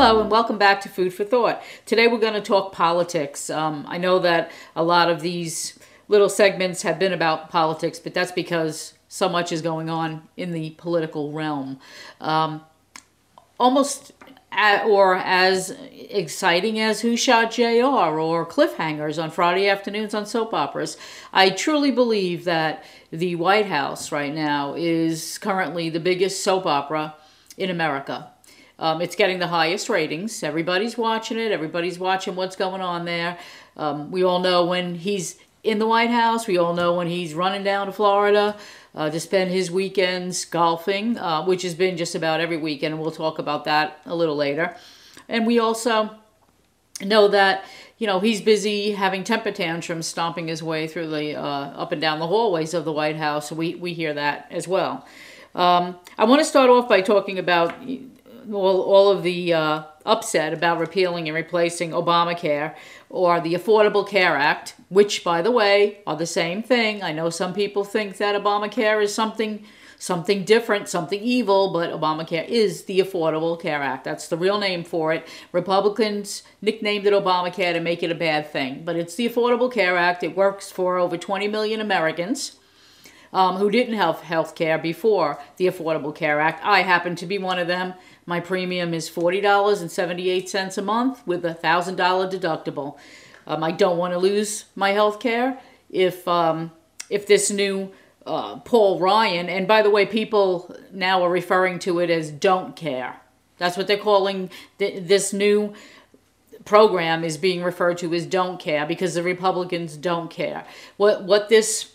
Hello and welcome back to Food for Thought. Today we're going to talk politics. I know that a lot of these little segments have been about politics, but that's because so much is going on in the political realm. Almost or as exciting as Who Shot JR or cliffhangers on Friday afternoons on soap operas. I truly believe that the White House right now is currently the biggest soap opera in America. It's getting the highest ratings. Everybody's watching it. Everybody's watching what's going on there. We all know when he's in the White House. We all know when he's running down to Florida to spend his weekends golfing, which has been just about every weekend. And we'll talk about that a little later. And we also know that, you know, he's busy having temper tantrums, stomping his way through the up and down the hallways of the White House. We hear that as well. I want to start off by talking about all of the upset about repealing and replacing Obamacare or the Affordable Care Act, which, by the way, are the same thing. I know some people think that Obamacare is something different, something evil, but Obamacare is the Affordable Care Act. That's the real name for it. Republicans nicknamed it Obamacare to make it a bad thing, but it's the Affordable Care Act. It works for over 20 million Americans who didn't have health care before the Affordable Care Act. I happen to be one of them. My premium is $40.78 a month with a $1,000 deductible. I don't want to lose my health care if this new Paul Ryan, and by the way, people now are referring to it as don't care. That's what they're calling this new program is being referred to as don't care because the Republicans don't care. What this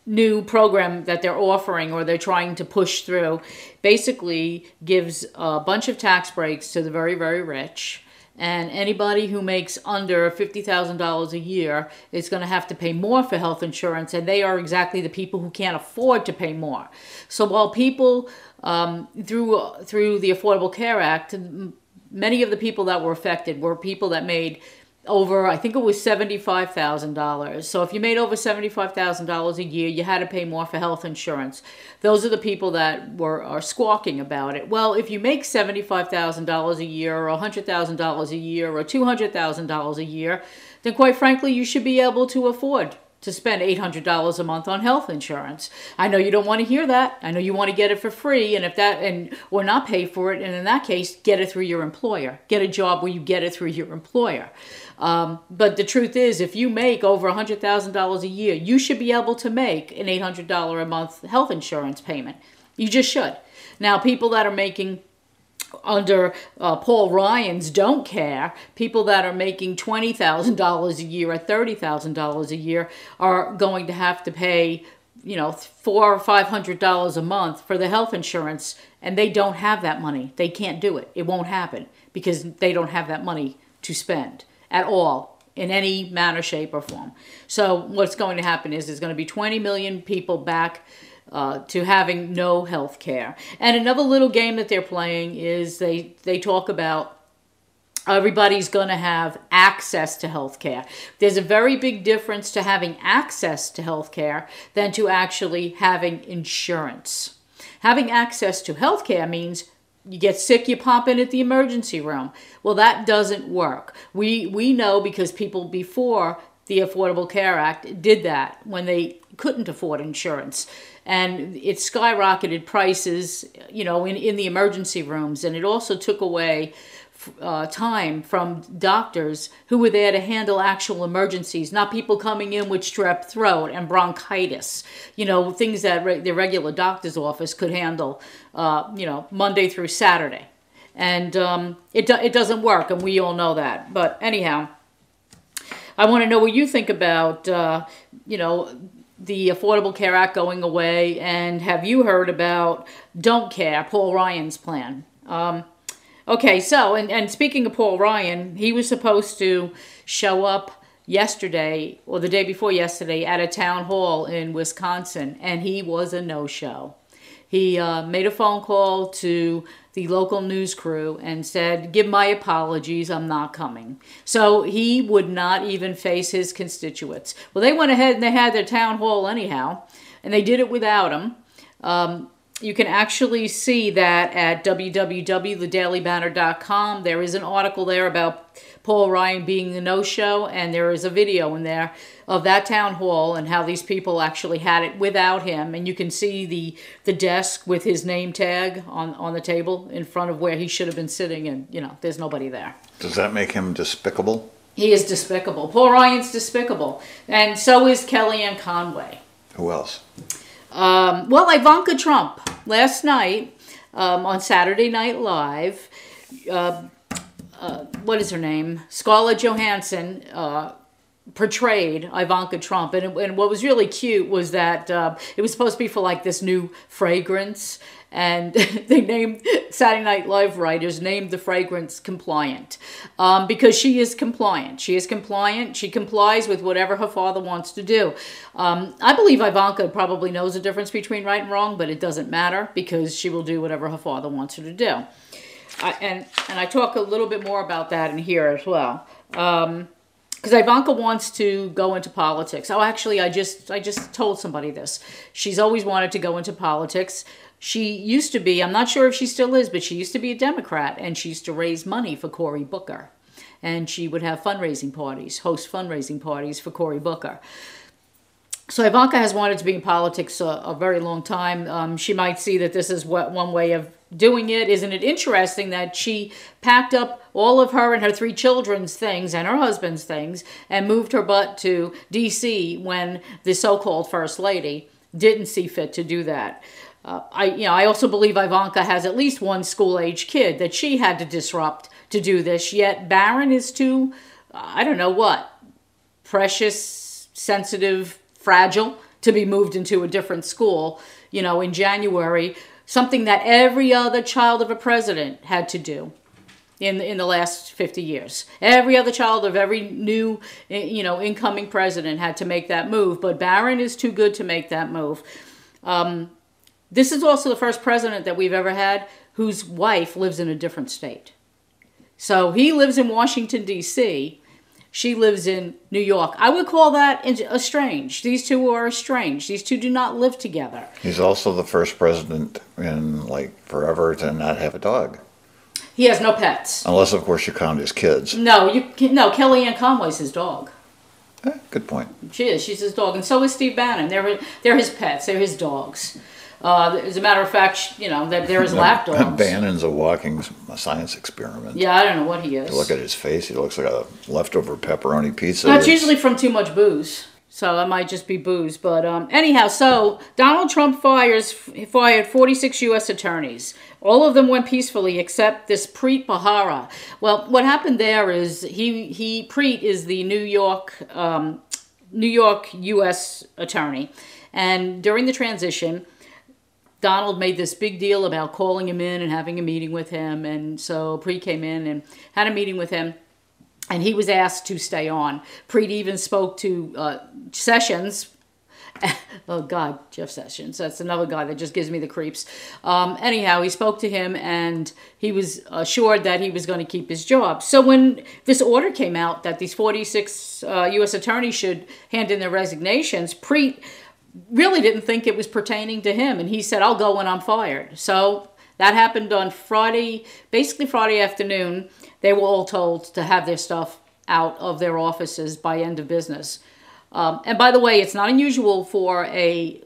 new program that they're offering or they're trying to push through basically gives a bunch of tax breaks to the very, very rich. And anybody who makes under $50,000 a year is going to have to pay more for health insurance, and they are exactly the people who can't afford to pay more. So while people, through the Affordable Care Act, many of the people that were affected were people that made over, I think it was $75,000. So if you made over $75,000 a year, you had to pay more for health insurance. Those are the people that are squawking about it. Well, if you make $75,000 a year or $100,000 a year or $200,000 a year, then quite frankly, you should be able to afford to spend $800 a month on health insurance. I know you don't want to hear that. I know you want to get it for free, or not pay for it. And in that case, get it through your employer. Get a job where you get it through your employer. But the truth is, if you make over $100,000 a year, you should be able to make an $800 a month health insurance payment. You just should. Now, people that are making under Paul Ryan's don't care, people that are making $20,000 a year or $30,000 a year are going to have to pay, $400 or $500 a month for the health insurance, and they don't have that money. They can't do it. It won't happen because they don't have that money to spend at all in any manner, shape, or form. So what's going to happen is there's going to be 20 million people back to having no health care. And another little game that they're playing is they talk about everybody's going to have access to health care. There's a very big difference to having access to health care than to actually having insurance. Having access to health care means you get sick, you pop in at the emergency room. Well, that doesn't work. We know because people before the Affordable Care Act did that when they couldn't afford insurance. And it skyrocketed prices, in the emergency rooms. And it also took away time from doctors who were there to handle actual emergencies, not people coming in with strep throat and bronchitis, things that the regular doctor's office could handle, Monday through Saturday. And it doesn't work, and we all know that. But anyhow, I want to know what you think about, the Affordable Care Act going away, and have you heard about Don't Care, Paul Ryan's plan? Okay, so, and speaking of Paul Ryan, he was supposed to show up yesterday, or the day before yesterday, at a town hall in Wisconsin, and he was a no-show. He made a phone call to the local news crew and said, give my apologies, I'm not coming. So he would not even face his constituents. Well, they went ahead and they had their town hall anyhow, and they did it without him. You can actually see that at www.thedailybanner.com. There is an article there about Paul Ryan being the no-show, and there is a video in there of that town hall and how these people actually had it without him. And you can see the desk with his name tag on the table in front of where he should have been sitting, and, you know, there's nobody there. Does that make him despicable? He is despicable. Paul Ryan's despicable. And so is Kellyanne Conway. Who else? Well, Ivanka Trump. Last night, on Saturday Night Live, what is her name? Scarlett Johansson portrayed Ivanka Trump. And what was really cute was that it was supposed to be for like this new fragrance. And they named, Saturday Night Live writers named the fragrance Compliant. Because she is compliant. She is compliant. She complies with whatever her father wants to do. I believe Ivanka probably knows the difference between right and wrong, but it doesn't matter because she will do whatever her father wants her to do. And I talk a little bit more about that in here as well. Because Ivanka wants to go into politics. Oh, actually, I just told somebody this. She's always wanted to go into politics. She used to be, I'm not sure if she still is, but she used to be a Democrat, and she used to raise money for Cory Booker. And she would have fundraising parties, host fundraising parties for Cory Booker. So Ivanka has wanted to be in politics a very long time. She might see that this is one way of doing it. Isn't it interesting that she packed up all of her and her 3 children's things and her husband's things and moved her butt to D.C. when the so-called First Lady didn't see fit to do that. I also believe Ivanka has at least one school-age kid that she had to disrupt to do this. Yet Barron is too, I don't know what, precious, sensitive, fragile to be moved into a different school, in January. Something that every other child of a president had to do in the last 50 years. Every other child of every new, incoming president had to make that move. But Barron is too good to make that move. This is also the first president that we've ever had whose wife lives in a different state. So he lives in Washington, D.C. She lives in New York. I would call that estranged. These two are estranged. These two do not live together. He's also the first president in, forever to not have a dog. He has no pets. Unless, of course, you count his kids. No, Kellyanne Conway's his dog. Good point. She is. She's his dog. And so is Steve Bannon. They're his pets. They're his dogs. As a matter of fact, that there is lap dogs. Bannon's a walking science experiment. Yeah, I don't know what he is. You look at his face, he looks like a leftover pepperoni pizza. That's usually from too much booze. So it might just be booze. But anyhow, so Donald Trump fired 46 U.S. attorneys. All of them went peacefully except this Preet Bharara. Well, what happened there is Preet is the New York U.S. attorney. And during the transition, Donald made this big deal about calling him in and having a meeting with him. And so Preet came in and had a meeting with him. And he was asked to stay on. Preet even spoke to Sessions. Oh, God, Jeff Sessions. That's another guy that just gives me the creeps. Anyhow, he spoke to him, and he was assured that he was going to keep his job. So when this order came out that these 46 U.S. attorneys should hand in their resignations, Preet really didn't think it was pertaining to him. And he said, I'll go when I'm fired. So that happened on Friday, basically Friday afternoon. They were all told to have their stuff out of their offices by end of business. And by the way, it's not unusual for a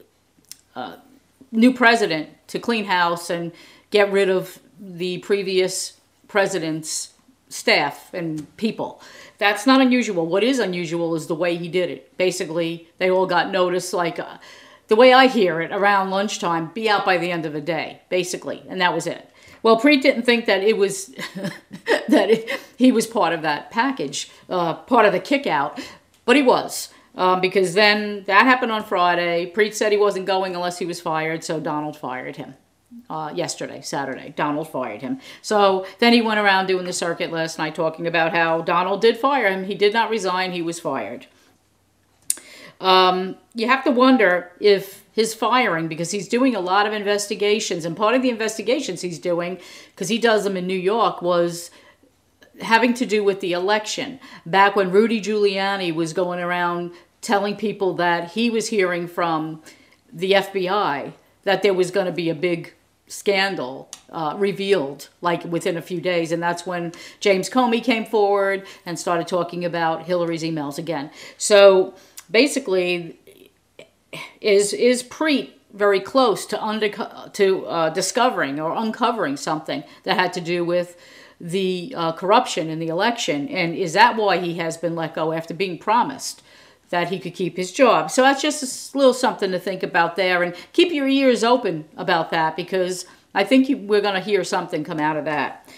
new president to clean house and get rid of the previous president's staff and people. That's not unusual. What is unusual is the way he did it. Basically, they all got notice, the way I hear it, around lunchtime, be out by the end of the day, basically. And that was it. Well, Preet didn't think that it was he was part of that package, part of the kick out, but he was. Because then that happened on Friday. Preet said he wasn't going unless he was fired, so Donald fired him. Yesterday, Saturday, Donald fired him. So then he went around doing the circuit last night talking about how Donald did fire him. He did not resign. He was fired. You have to wonder if his firing, because he's doing a lot of investigations, and part of the investigations he's doing, because he does them in New York, was having to do with the election. Back when Rudy Giuliani was going around telling people that he was hearing from the FBI that there was going to be a big scandal revealed, like within a few days, and that's when James Comey came forward and started talking about Hillary's emails again. So basically, is Preet very close to discovering or uncovering something that had to do with the corruption in the election, and is that why he has been let go after being promised that he could keep his job? So that's just a little something to think about there, and keep your ears open about that, because I think we're going to hear something come out of that.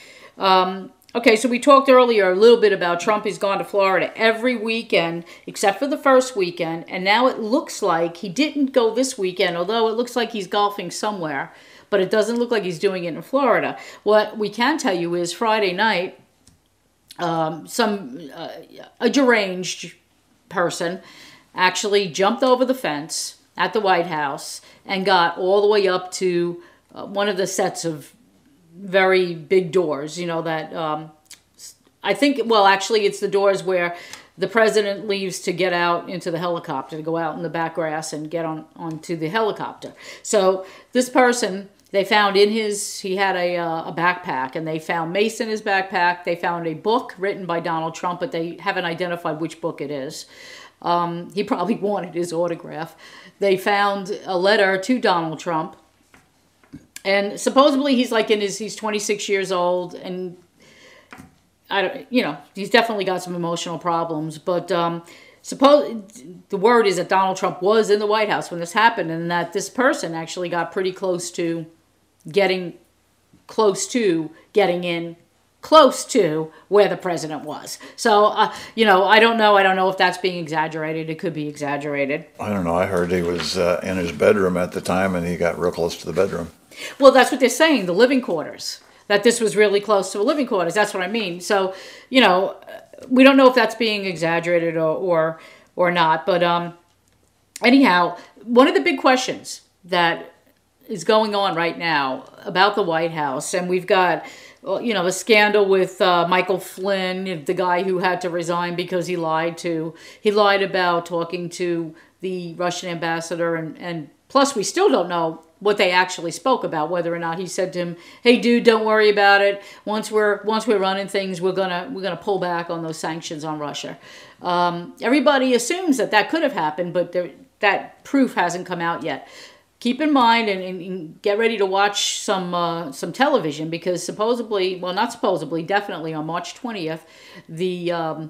Okay, so we talked earlier a little bit about Trump. He's gone to Florida every weekend except for the first weekend, and now it looks like he didn't go this weekend, although it looks like he's golfing somewhere, but it doesn't look like he's doing it in Florida. What we can tell you is Friday night, a deranged person actually jumped over the fence at the White House and got all the way up to one of the sets of very big doors, that I think, well, actually it's the doors where the president leaves to get out into the helicopter, to go out in the back grass and get onto the helicopter. So this person, they found he had a backpack, and they found mace in his backpack. They found a book written by Donald Trump, but they haven't identified which book it is. He probably wanted his autograph. They found a letter to Donald Trump, and supposedly he's he's 26 years old, and he's definitely got some emotional problems. But the word is that Donald Trump was in the White House when this happened, and that this person actually got pretty close to getting in close to where the president was. So, I don't know. I don't know if that's being exaggerated. It could be exaggerated. I don't know. I heard he was in his bedroom at the time, and he got real close to the bedroom. Well, that's what they're saying, the living quarters, that this was really close to a living quarters. That's what I mean. So, we don't know if that's being exaggerated or not. But anyhow, one of the big questions that is going on right now about the White House, and we've got a scandal with Michael Flynn, the guy who had to resign because he lied about talking to the Russian ambassador, and plus we still don't know what they actually spoke about, whether or not he said to him, "Hey, dude, don't worry about it. Once we're running things, we're gonna pull back on those sanctions on Russia." Everybody assumes that could have happened, but that proof hasn't come out yet. Keep in mind and get ready to watch some television, because definitely on March 20th, the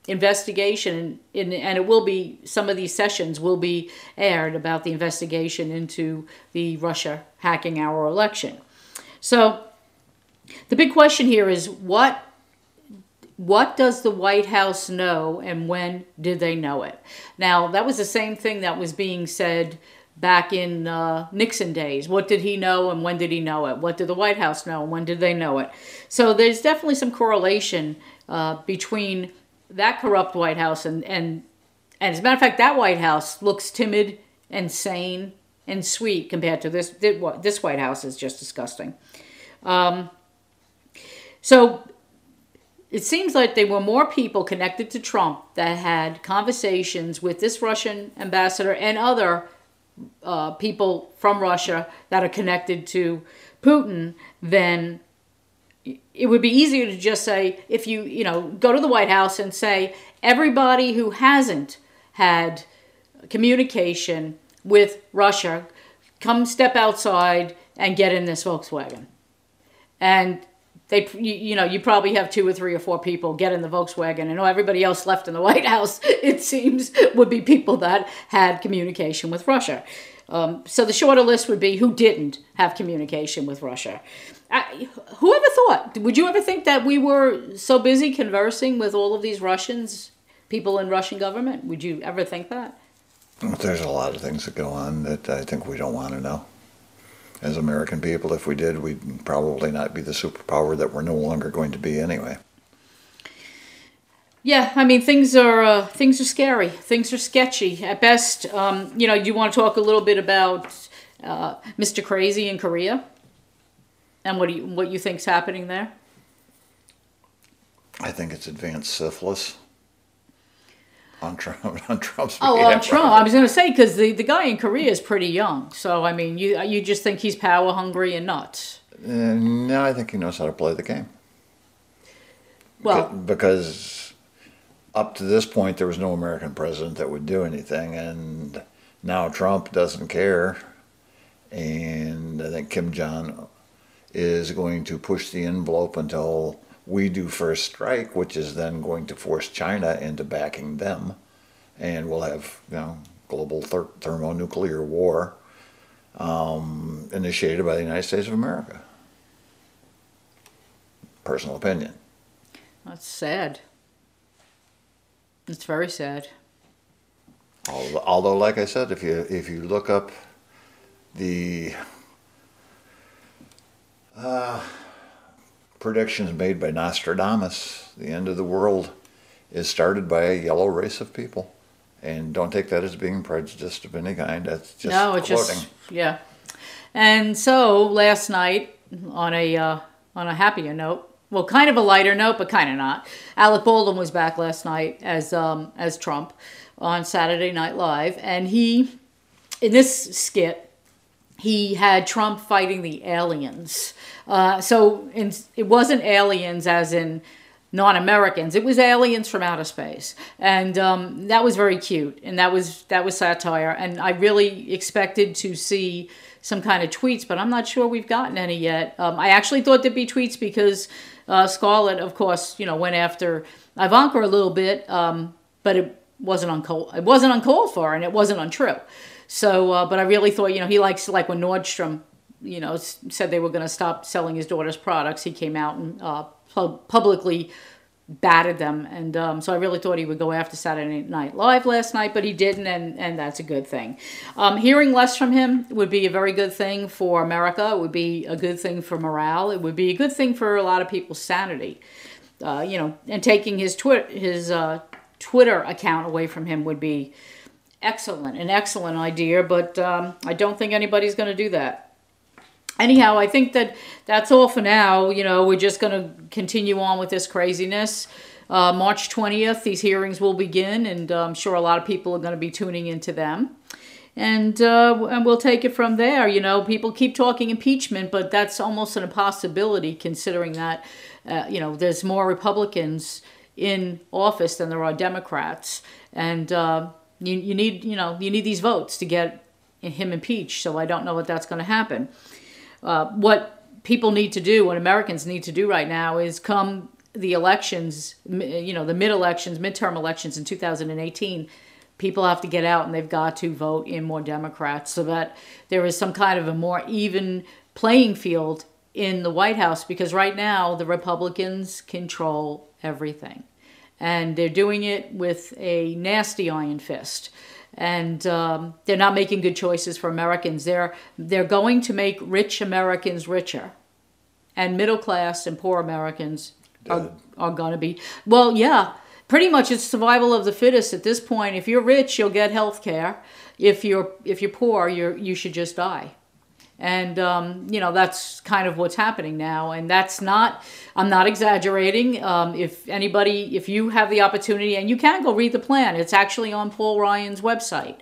investigation, and it will be, some of these sessions will be aired about the investigation into the Russia hacking our election. So the big question here is what does the White House know, and when did they know it? Now, that was the same thing that was being said back in Nixon days. What did he know, and when did he know it? What did the White House know, and when did they know it? So there's definitely some correlation between that corrupt White House and as a matter of fact, that White House looks timid and sane and sweet compared to this White House is just disgusting. So it seems like there were more people connected to Trump that had conversations with this Russian ambassador and other people from Russia that are connected to Putin than it would be easier to just say, if you go to the White House and say, everybody who hasn't had communication with Russia, come step outside and get in this Volkswagen. And you probably have 2 or 3 or 4 people get in the Volkswagen, and everybody else left in the White House, it seems, would be people that had communication with Russia. So the shorter list would be who didn't have communication with Russia. Whoever thought? Would you ever think that we were so busy conversing with all of these Russians, people in Russian government? Would you ever think that? There's a lot of things that go on that I think we don't want to know. As American people, if we did, we'd probably not be the superpower that we're no longer going to be anyway. Yeah, I mean, things are scary. Things are sketchy at best. You want to talk a little bit about Mr. Crazy in Korea, and what you think's happening there? I think it's advanced syphilis. on Trump on Trump's Oh, behalf. on Trump. I was going to say, because the guy in Korea is pretty young. So, I mean, you just think he's power hungry and nuts. No, I think he knows how to play the game. Well, because up to this point, there was no American president that would do anything, and now Trump doesn't care. And I think Kim Jong is going to push the envelope until we do first strike, which is then going to force China into backing them, and we'll have global thermonuclear war initiated by the United States of America. Personal opinion. that's sad. It's very sad. Although, like I said, if you look up the predictions made by Nostradamus, the end of the world is started by a yellow race of people. And don't take that as being prejudiced of any kind. That's just No, it's quoting. just, yeah. And so last night, on a happier note, well, kind of a lighter note, but kind of not. Alec Baldwin was back last night as Trump on Saturday Night Live, and he, in this skit, he had Trump fighting the aliens. It wasn't aliens as in non-Americans. It was aliens from outer space, and that was very cute, and that was satire. And I really expected to see some kind of tweets, but I'm not sure we've gotten any yet. I actually thought there'd be tweets because Scarlett, of course, went after Ivanka a little bit, but it wasn't uncalled for, and it wasn't untrue. So, but I really thought, he likes, like when Nordstrom, said they were going to stop selling his daughter's products, he came out and publicly batted them. And so I really thought he would go after Saturday Night Live last night, but he didn't, and that's a good thing. Hearing less from him would be a very good thing for America. It would be a good thing for morale. It would be a good thing for a lot of people's sanity. And taking his Twitter account away from him would be an excellent idea, but I don't think anybody's going to do that. Anyhow, I think that's all for now. We're just going to continue on with this craziness. March 20th, these hearings will begin, and I'm sure a lot of people are going to be tuning into them. And we'll take it from there. People keep talking impeachment, but that's almost an impossibility considering that, there's more Republicans in office than there are Democrats. And you need these votes to get him impeached. So I don't know what that's going to happen. What people need to do, what Americans need to do right now is come the elections, the midterm elections in 2018, people have to get out and they've got to vote in more Democrats so that there is some kind of a more even playing field in the White House, because right now the Republicans control everything. And they're doing it with a nasty iron fist. And they're not making good choices for Americans. They're going to make rich Americans richer. And middle class and poor Americans are going to be... Well, yeah, pretty much it's survival of the fittest at this point. If you're rich, you'll get health care. If you're poor, you should just die. And, that's kind of what's happening now. And I'm not exaggerating. If you have the opportunity, and you can go read the plan, it's actually on Paul Ryan's website.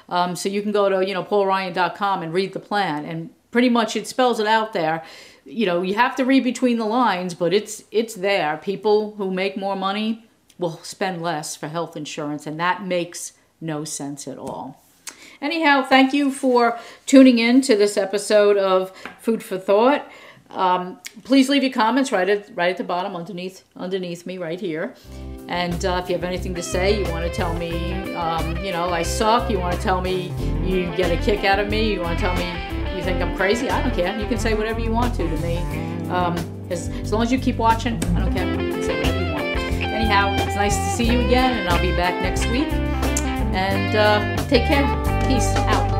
So you can go to, paulryan.com and read the plan. And pretty much it spells it out there. You have to read between the lines, but it's there. People who make more money will spend less for health insurance, and that makes no sense at all. Anyhow, thank you for tuning in to this episode of Food for Thought. Please leave your comments right at the bottom underneath me right here. And if you have anything to say, you want to tell me, I suck, you want to tell me you get a kick out of me, you want to tell me you think I'm crazy, I don't care. You can say whatever you want to me. As long as you keep watching, I don't care. You can say whatever you want. Anyhow, it's nice to see you again, and I'll be back next week. And take care. Peace out.